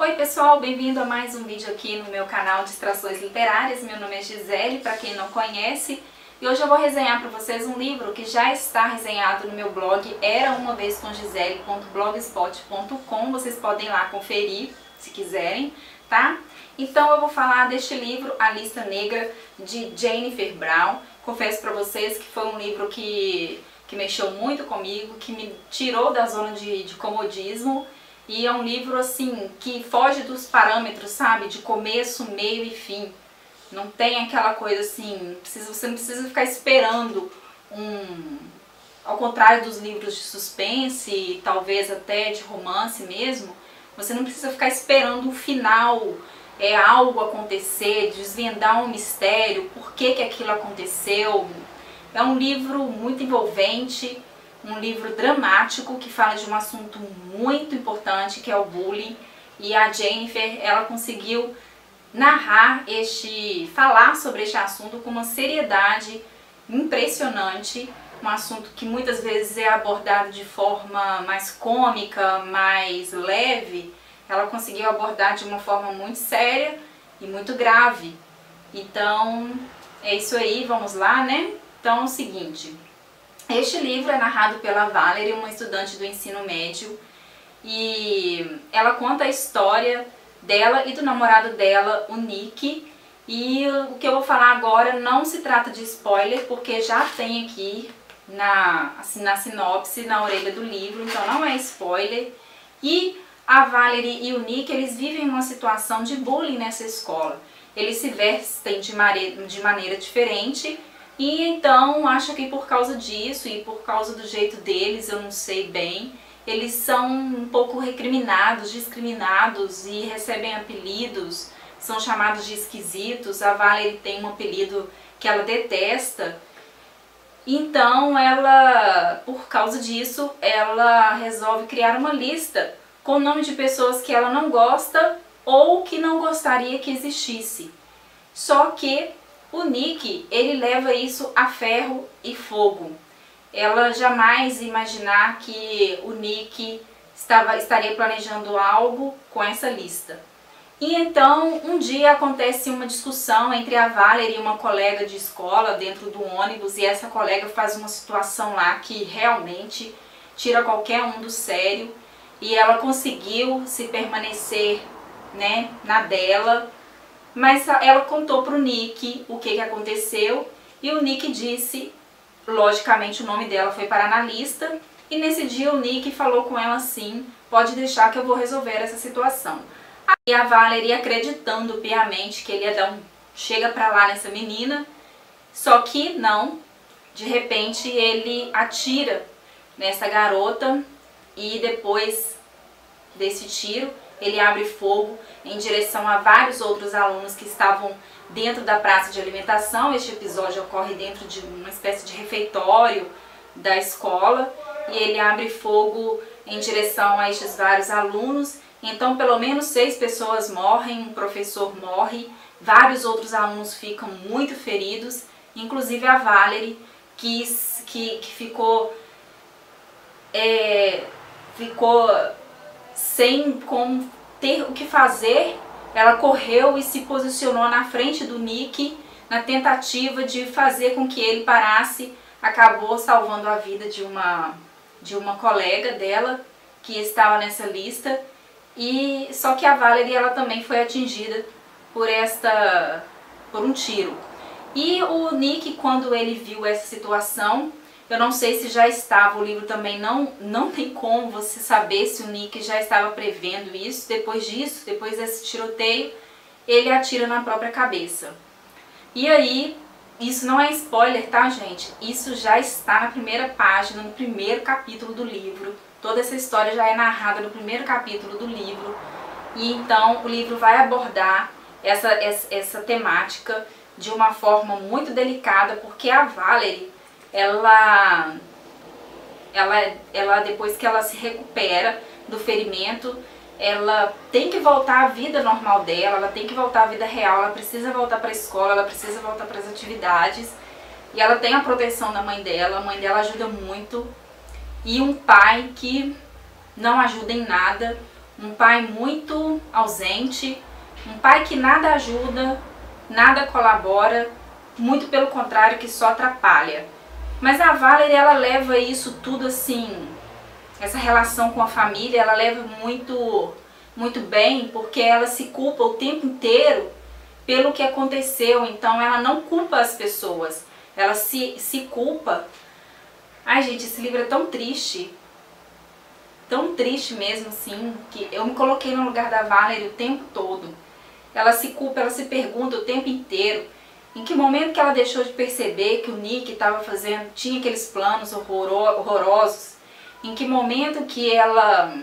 Oi pessoal, bem-vindo a mais um vídeo aqui no meu canal Distrações Literárias. Meu nome é Gisele, para quem não conhece, e hoje eu vou resenhar para vocês um livro que já está resenhado no meu blog eraumavezcomgisele.blogspot.com. Vocês podem ir lá conferir se quiserem, tá? Então eu vou falar deste livro, A Lista Negra, de Jennifer Brown. Confesso para vocês que foi um livro que mexeu muito comigo, que me tirou da zona de comodismo. E é um livro assim que foge dos parâmetros, sabe? De começo, meio e fim. Não tem aquela coisa assim, você não precisa ficar esperando ao contrário dos livros de suspense, talvez até de romance mesmo, você não precisa ficar esperando o final, algo acontecer, desvendar um mistério, por que aquilo aconteceu. É um livro muito envolvente, um livro dramático que fala de um assunto muito importante, que é o bullying, e a Jennifer, ela conseguiu falar sobre este assunto com uma seriedade impressionante, um assunto que muitas vezes é abordado de forma mais cômica, mais leve. Ela conseguiu abordar de uma forma muito séria e muito grave. Então, é isso aí, vamos lá, né? Então é o seguinte, este livro é narrado pela Valerie, uma estudante do ensino médio, e ela conta a história dela e do namorado dela, o Nick, e o que eu vou falar agora não se trata de spoiler, porque já tem aqui na sinopse, na orelha do livro, então não é spoiler. E a Valerie e o Nick, eles vivem uma situação de bullying nessa escola. Eles se vestem de maneira diferente, e então acho que por causa disso e por causa do jeito deles, eu não sei bem, eles são um pouco recriminados, discriminados e recebem apelidos, são chamados de esquisitos. A Valerie tem um apelido que ela detesta, então ela, por causa disso, ela resolve criar uma lista com o nome de pessoas que ela não gosta ou que não gostaria que existisse. Só que o Nick, ele leva isso a ferro e fogo. Ela jamais imaginar que o Nick estaria planejando algo com essa lista. E então, um dia acontece uma discussão entre a Valerie e uma colega de escola dentro do ônibus, e essa colega faz uma situação lá que realmente tira qualquer um do sério, e ela conseguiu se permanecer, né, na dela. Mas ela contou pro Nick o que aconteceu, e o Nick disse, logicamente o nome dela foi parar na lista, e nesse dia o Nick falou com ela assim: pode deixar que eu vou resolver essa situação. Aí a Valerie, acreditando piamente que ele ia dar um chega pra lá nessa menina, só que não, de repente ele atira nessa garota, e depois desse tiro ele abre fogo em direção a vários outros alunos que estavam dentro da praça de alimentação. Este episódio ocorre dentro de uma espécie de refeitório da escola, e ele abre fogo em direção a estes vários alunos. Então pelo menos 6 pessoas morrem, um professor morre, vários outros alunos ficam muito feridos, inclusive a Valerie, que ficou sem como ter o que fazer. Ela correu e se posicionou na frente do Nick na tentativa de fazer com que ele parasse. Acabou salvando a vida de uma colega dela que estava nessa lista. E só que a Valerie, ela também foi atingida por um tiro. E o Nick, quando ele viu essa situação, eu não sei se já estava, o livro também não tem como você saber se o Nick já estava prevendo isso. Depois desse tiroteio, ele atira na própria cabeça. E aí, isso não é spoiler, tá, gente? Isso já está na primeira página, no primeiro capítulo do livro. Toda essa história já é narrada no primeiro capítulo do livro. E então o livro vai abordar essa temática de uma forma muito delicada, porque a Valerie, ela depois que ela se recupera do ferimento, ela tem que voltar à vida normal dela, ela tem que voltar à vida real, ela precisa voltar para a escola, ela precisa voltar para as atividades, e ela tem a proteção da mãe dela. A mãe dela ajuda muito, e um pai que não ajuda em nada, um pai muito ausente, um pai que nada ajuda, nada colabora, muito pelo contrário, que só atrapalha. Mas a Valerie, ela leva isso tudo assim, essa relação com a família, ela leva muito bem, porque ela se culpa o tempo inteiro pelo que aconteceu. Então ela não culpa as pessoas, ela se culpa. Ai gente, esse livro é tão triste mesmo assim, que eu me coloquei no lugar da Valerie o tempo todo. Ela se culpa, ela se pergunta o tempo inteiro em que momento que ela deixou de perceber que o Nick tinha aqueles planos horrorosos, em que momento que ela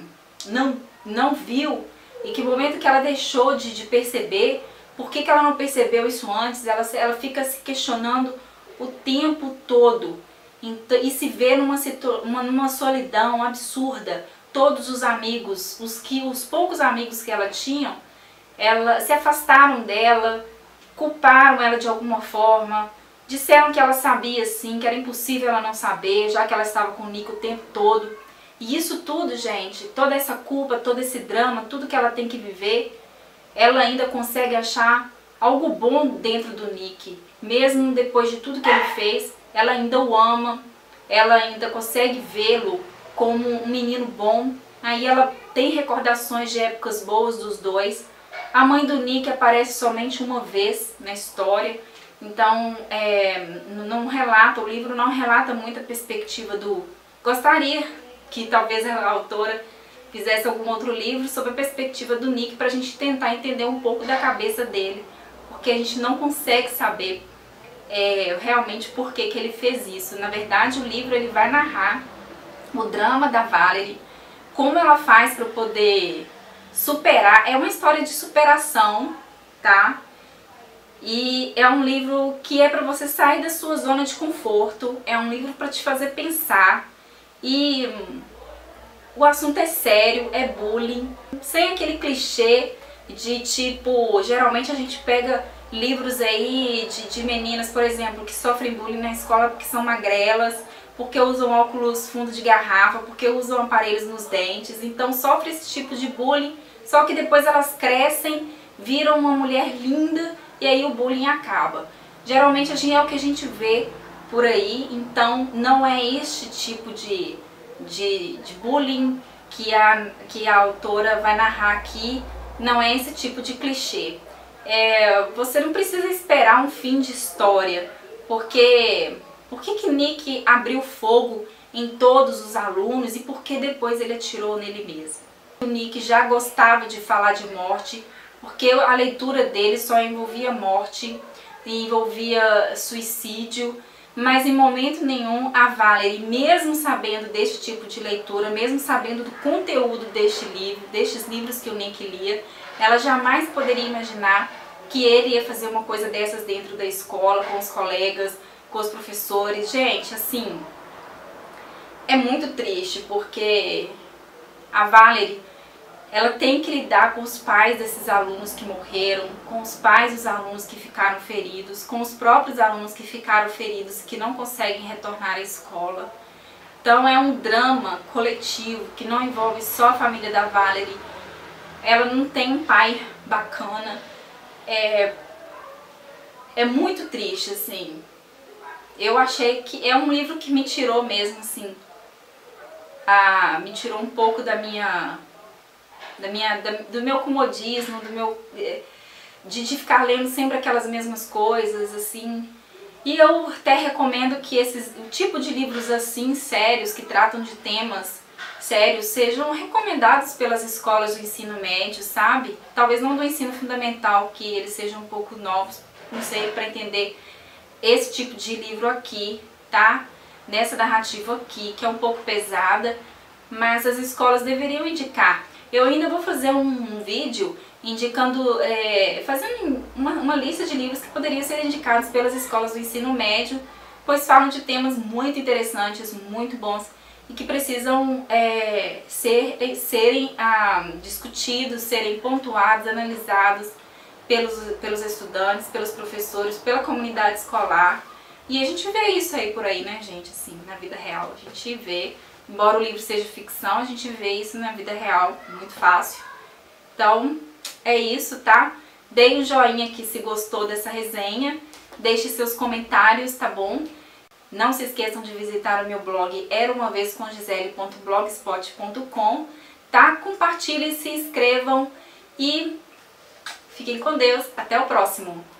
não viu, em que momento que ela deixou de perceber. Por que ela não percebeu isso antes? Ela fica se questionando o tempo todo e se vê numa solidão absurda. Todos os amigos, os poucos amigos que ela tinha, se afastaram dela, culparam ela de alguma forma, disseram que ela sabia sim, que era impossível ela não saber, já que ela estava com o Nick o tempo todo. E isso tudo, gente, toda essa culpa, todo esse drama, tudo que ela tem que viver, ela ainda consegue achar algo bom dentro do Nick. Mesmo depois de tudo que ele fez, ela ainda o ama, ela ainda consegue vê-lo como um menino bom. Aí ela tem recordações de épocas boas dos dois. A mãe do Nick aparece somente uma vez na história, então o livro não relata muito a perspectiva do... Gostaria que talvez a autora fizesse algum outro livro sobre a perspectiva do Nick, pra gente tentar entender um pouco da cabeça dele, porque a gente não consegue saber realmente por que ele fez isso. Na verdade, o livro ele vai narrar o drama da Valerie, como ela faz para poder superar. É uma história de superação, tá? E é um livro que é para você sair da sua zona de conforto, é um livro para te fazer pensar. E o assunto é sério, é bullying, sem aquele clichê de tipo, geralmente a gente pega livros aí de meninas, por exemplo, que sofrem bullying na escola porque são magrelas, porque usam óculos fundo de garrafa, porque usam aparelhos nos dentes, então sofre esse tipo de bullying, só que depois elas crescem, viram uma mulher linda e aí o bullying acaba. Geralmente é o que a gente vê por aí, então não é este tipo de bullying que a autora vai narrar aqui, não é esse tipo de clichê. Você não precisa esperar um fim de história, porque por que Nick abriu fogo em todos os alunos e por que depois ele atirou nele mesmo? O Nick já gostava de falar de morte, porque a leitura dele só envolvia morte, envolvia suicídio, mas em momento nenhum a Valerie, mesmo sabendo deste tipo de leitura, mesmo sabendo do conteúdo destes livros que o Nick lia, ela jamais poderia imaginar que ele ia fazer uma coisa dessas dentro da escola, com os colegas, com os professores. Gente, assim, é muito triste, porque a Valerie, ela tem que lidar com os pais desses alunos que morreram, com os pais dos alunos que ficaram feridos, com os próprios alunos que ficaram feridos, que não conseguem retornar à escola. Então é um drama coletivo que não envolve só a família da Valerie. Ela não tem um pai bacana. É muito triste, assim. Eu achei que é um livro que me tirou mesmo, assim, me tirou um pouco do meu comodismo, de ficar lendo sempre aquelas mesmas coisas, assim. E eu até recomendo que o tipo de livros assim, sérios, que tratam de temas sérios, sejam recomendados pelas escolas do ensino médio, sabe? Talvez não do ensino fundamental, que eles sejam um pouco novos, não sei, para entender esse tipo de livro aqui, tá? Nessa narrativa aqui, que é um pouco pesada, mas as escolas deveriam indicar. Eu ainda vou fazer um vídeo indicando, fazendo uma lista de livros que poderiam ser indicados pelas escolas do ensino médio, pois falam de temas muito interessantes, muito bons e que precisam serem discutidos, serem pontuados, analisados pelos estudantes, pelos professores, pela comunidade escolar. E a gente vê isso aí por aí, né, gente, assim, na vida real. A gente vê Embora o livro seja ficção, a gente vê isso na vida real, muito fácil. Então, é isso, tá? Dê um joinha aqui se gostou dessa resenha. Deixe seus comentários, tá bom? Não se esqueçam de visitar o meu blog eraumavescomgisele.blogspot.com, tá? Compartilhem, se inscrevam e fiquem com Deus. Até o próximo!